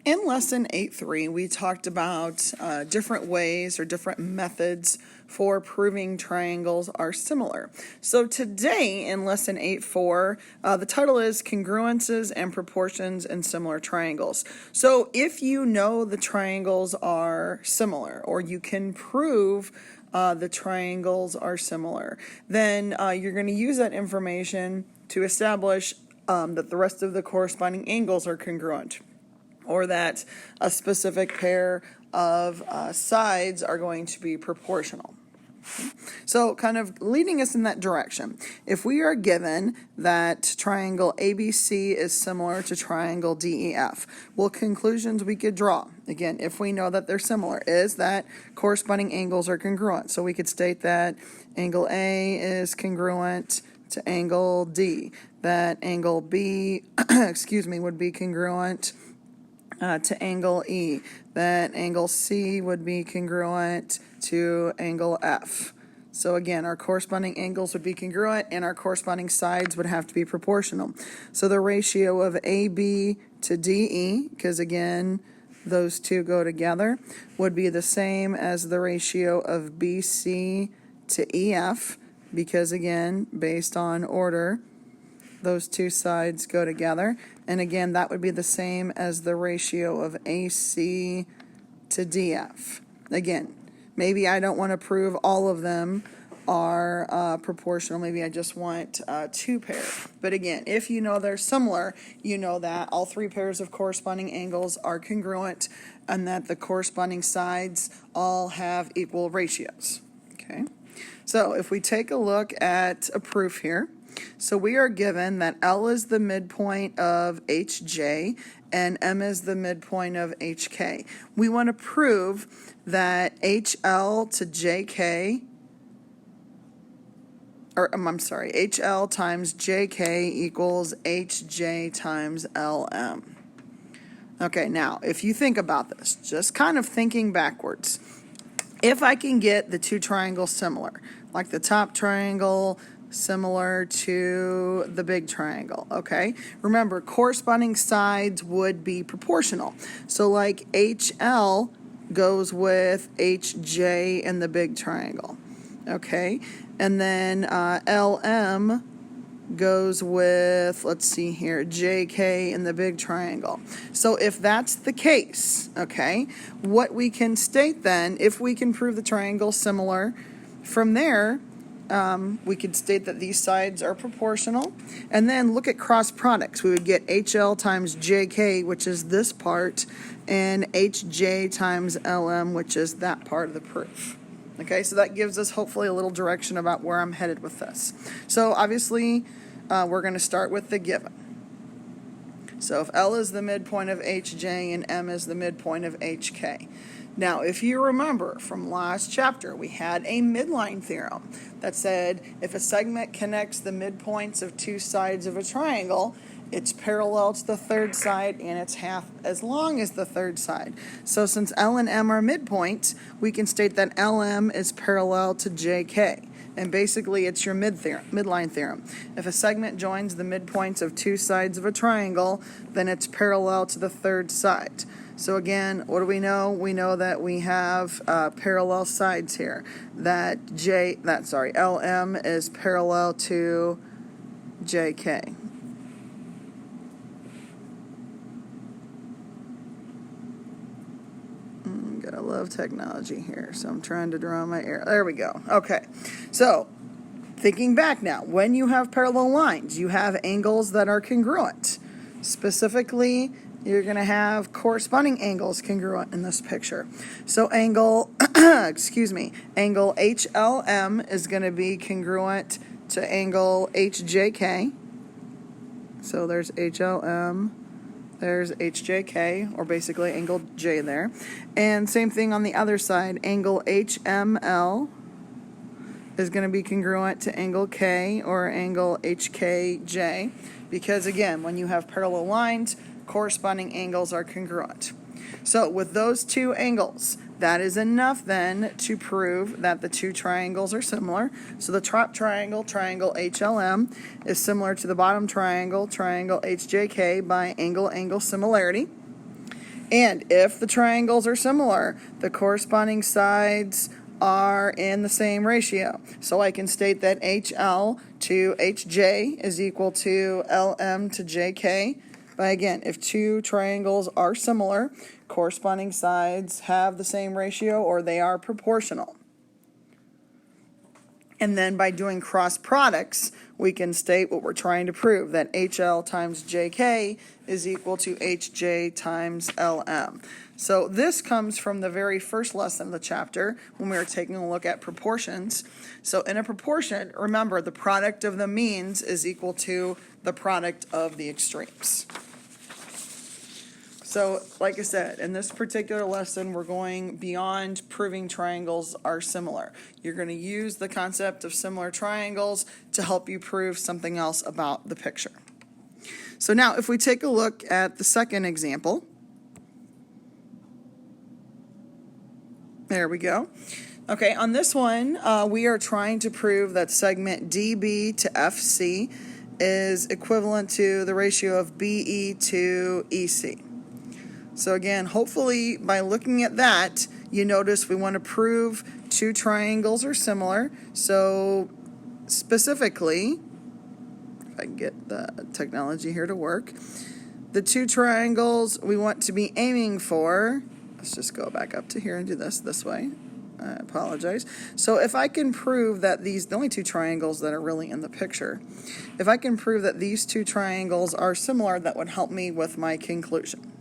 In lesson 8.3, we talked about different ways or different methods for proving triangles are similar. So today in lesson 8.4, the title is Congruences and Proportions in Similar Triangles. So if you know the triangles are similar, or you can prove the triangles are similar, then you're going to use that information to establish that the rest of the corresponding angles are congruent, or that a specific pair of sides are going to be proportional. So kind of leading us in that direction, if we are given that triangle ABC is similar to triangle DEF, well, conclusions we could draw, again, if we know that they're similar, is that corresponding angles are congruent. So we could state that angle A is congruent to angle D, that angle B, would be congruent to angle E, that angle C would be congruent to angle F. So again, our corresponding angles would be congruent and our corresponding sides would have to be proportional. So the ratio of AB to DE, because again, those two go together, would be the same as the ratio of BC to EF, because again, based on order, those two sides go together. And again, that would be the same as the ratio of AC to DF. Again, maybe I don't want to prove all of them are proportional. Maybe I just want two pairs. But again, if you know they're similar, you know that all three pairs of corresponding angles are congruent and that the corresponding sides all have equal ratios. Okay, so if we take a look at a proof here, so we are given that L is the midpoint of HJ and M is the midpoint of HK. We want to prove that HL to JK, HL times JK equals HJ times LM. Okay, now if you think about this, just kind of thinking backwards, if I can get the two triangles similar, like the top triangle similar to the big triangle, okay? Remember, corresponding sides would be proportional. So like HL goes with HJ in the big triangle, okay? And then LM goes with, let's see here, JK in the big triangle. So if that's the case, okay, what we can state then, if we can prove the triangle similar, from there, we could state that these sides are proportional, and then look at cross products. We would get HL times JK, which is this part, and HJ times LM, which is that part of the proof. Okay, so that gives us hopefully a little direction about where I'm headed with this. So obviously, we're going to start with the given. So if L is the midpoint of HJ and M is the midpoint of HK. Now, if you remember from last chapter, we had a midline theorem that said if a segment connects the midpoints of two sides of a triangle, it's parallel to the third side and it's half as long as the third side. So since L and M are midpoints, we can state that LM is parallel to JK. And basically, it's your midline theorem. If a segment joins the midpoints of two sides of a triangle, then it's parallel to the third side. So again, what do we know? We know that we have parallel sides here. That LM is parallel to JK. Gotta love technology here. So I'm trying to draw my arrow. There we go. Okay. So thinking back now, when you have parallel lines, you have angles that are congruent. Specifically, you're going to have corresponding angles congruent in this picture. So angle, angle HLM is going to be congruent to angle HJK. So there's HLM, there's HJK, or basically angle J there. And same thing on the other side, angle HML is going to be congruent to angle K, or angle HKJ, because again, when you have parallel lines, corresponding angles are congruent. So with those two angles, that is enough then to prove that the two triangles are similar. So the top triangle, triangle HLM, is similar to the bottom triangle, triangle HJK, by angle-angle similarity. And if the triangles are similar, the corresponding sides are in the same ratio. So I can state that HL to HJ is equal to LM to JK. But again, if two triangles are similar, corresponding sides have the same ratio or they are proportional. And then by doing cross products, we can state what we're trying to prove, that HL times JK is equal to HJ times LM. So this comes from the very first lesson of the chapter when we were taking a look at proportions. So in a proportion, remember, the product of the means is equal to the product of the extremes. So, like I said, in this particular lesson, we're going beyond proving triangles are similar. You're going to use the concept of similar triangles to help you prove something else about the picture. So now, if we take a look at the second example, there we go. Okay, on this one, we are trying to prove that segment DB to FC is equivalent to the ratio of BE to EC. So again, hopefully by looking at that, you notice we want to prove two triangles are similar. So specifically, if I can get the technology here to work, the two triangles we want to be aiming for, let's just go back up to here and do this way. I apologize. So if I can prove that the only two triangles that are really in the picture, if I can prove that these two triangles are similar, that would help me with my conclusion.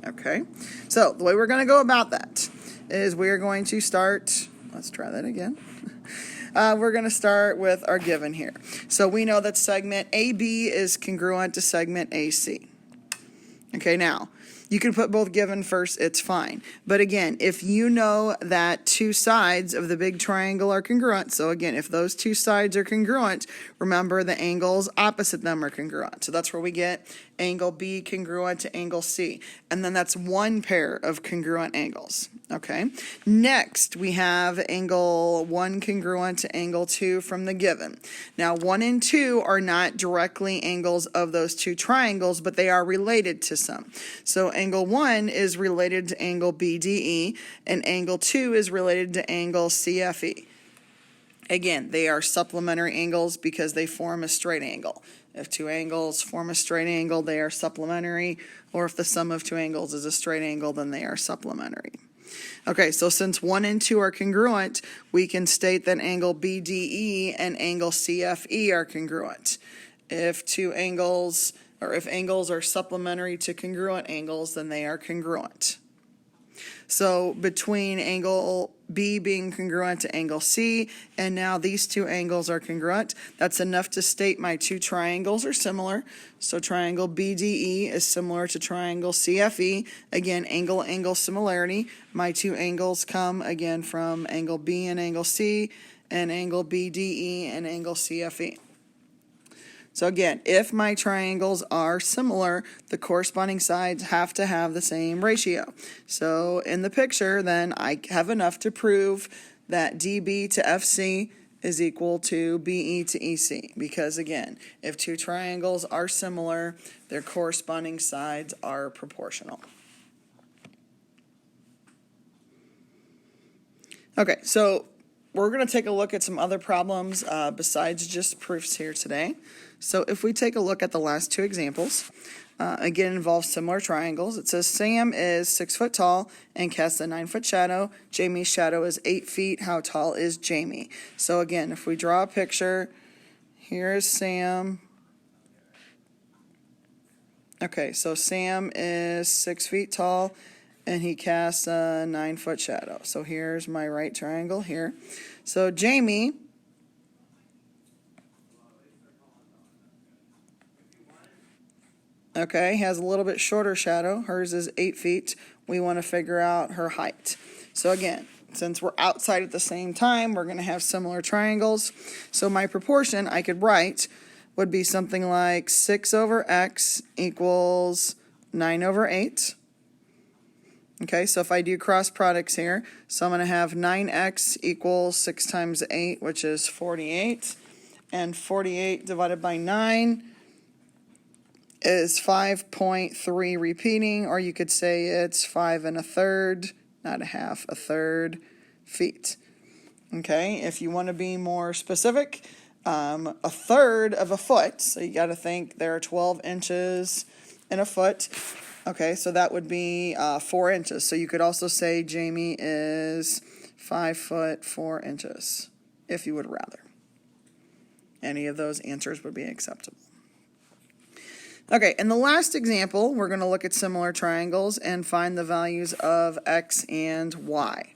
Okay, so the way we're going to go about that is we are going to start, let's try that again. We're going to start with our given here. So we know that segment AB is congruent to segment AC. Okay, now, you can put both given first, it's fine. But again, if you know that two sides of the big triangle are congruent, so again, if those two sides are congruent, remember the angles opposite them are congruent. So that's where we get angle B congruent to angle C. And then that's one pair of congruent angles. Okay. Next, we have angle 1 congruent to angle 2 from the given. Now, 1 and 2 are not directly angles of those two triangles, but they are related to some. So angle 1 is related to angle BDE, and angle 2 is related to angle CFE. Again, they are supplementary angles because they form a straight angle. If two angles form a straight angle, they are supplementary, or if the sum of two angles is a straight angle, then they are supplementary. Okay, so since 1 and 2 are congruent, we can state that angle BDE and angle CFE are congruent. If angles are supplementary to congruent angles, then they are congruent. So between angle B being congruent to angle C, and now these two angles are congruent, that's enough to state my two triangles are similar. So triangle BDE is similar to triangle CFE. Again, angle similarity. My two angles come again from angle B and angle C, and angle BDE and angle CFE. So again, if my triangles are similar, the corresponding sides have to have the same ratio. So in the picture, then I have enough to prove that DB to FC is equal to BE to EC. Because again, if two triangles are similar, their corresponding sides are proportional. Okay, so we're going to take a look at some other problems besides just proofs here today. So if we take a look at the last two examples, again, involves similar triangles. It says Sam is 6 foot tall and casts a 9-foot shadow. Jamie's shadow is 8 feet. How tall is Jamie? So again, if we draw a picture, here is Sam. Okay, so Sam is 6 feet tall and he casts a 9-foot shadow. So here's my right triangle here. So Jamie, okay, has a little bit shorter shadow. Hers is 8 feet. We want to figure out her height. So again, since we're outside at the same time, we're going to have similar triangles. So my proportion I could write would be something like 6 over x equals 9 over 8. Okay, so if I do cross products here, so I'm going to have 9x equals 6 times 8, which is 48. And 48 divided by 9 is 5.3 repeating, or you could say it's 5 1/3, not a half, a third feet. Okay, if you want to be more specific, a third of a foot, so you got to think there are 12 inches in a foot. Okay, so that would be 4 inches. So you could also say Jamie is 5 foot 4 inches, if you would rather. Any of those answers would be acceptable. Okay, in the last example, we're going to look at similar triangles and find the values of x and y.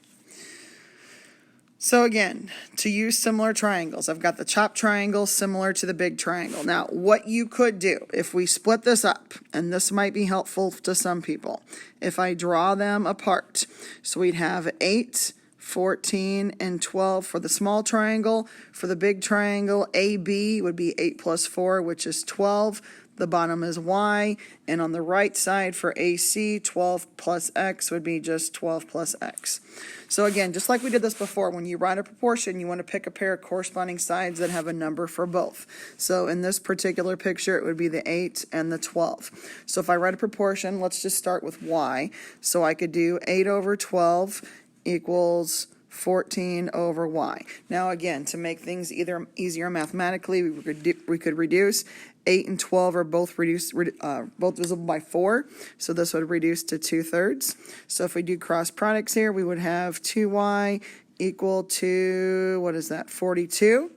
So again, to use similar triangles, I've got the chopped triangle similar to the big triangle. Now, what you could do, if we split this up, and this might be helpful to some people, if I draw them apart, so we'd have 8, 14, and 12 for the small triangle. For the big triangle, AB would be 8 plus 4, which is 12. The bottom is y, and on the right side for AC, 12 plus x would be just 12 plus x. So again, just like we did this before, when you write a proportion, you want to pick a pair of corresponding sides that have a number for both. So in this particular picture, it would be the 8 and the 12. So if I write a proportion, let's just start with y. So I could do 8 over 12 equals 14 over y. Now again, to make things easier mathematically, we could reduce. 8 and 12 are both divisible by 4, so this would reduce to 2/3. So if we do cross products here, we would have 2y equal to, what is that, 42.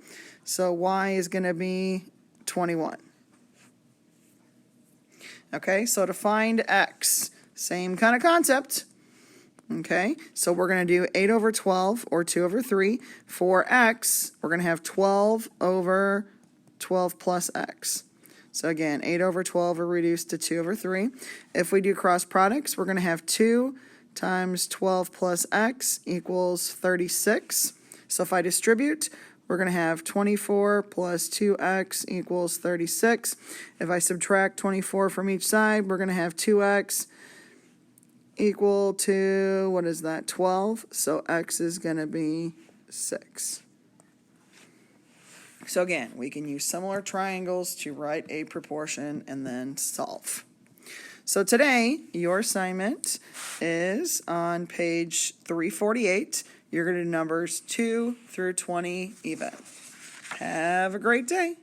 So y is going to be 21. Okay, so to find x, same kind of concept. Okay, so we're going to do 8 over 12, or 2 over 3. For x, we're going to have 12 over 12 plus x. So again, 8 over 12 are reduced to 2 over 3. If we do cross products, we're going to have 2 times 12 plus x equals 36. So if I distribute, we're going to have 24 plus 2x equals 36. If I subtract 24 from each side, we're going to have 2x equal to, what is that, 12. So x is going to be 6. So again, we can use similar triangles to write a proportion and then solve. So today, your assignment is on page 348. You're going to do numbers 2 through 20 even. Have a great day.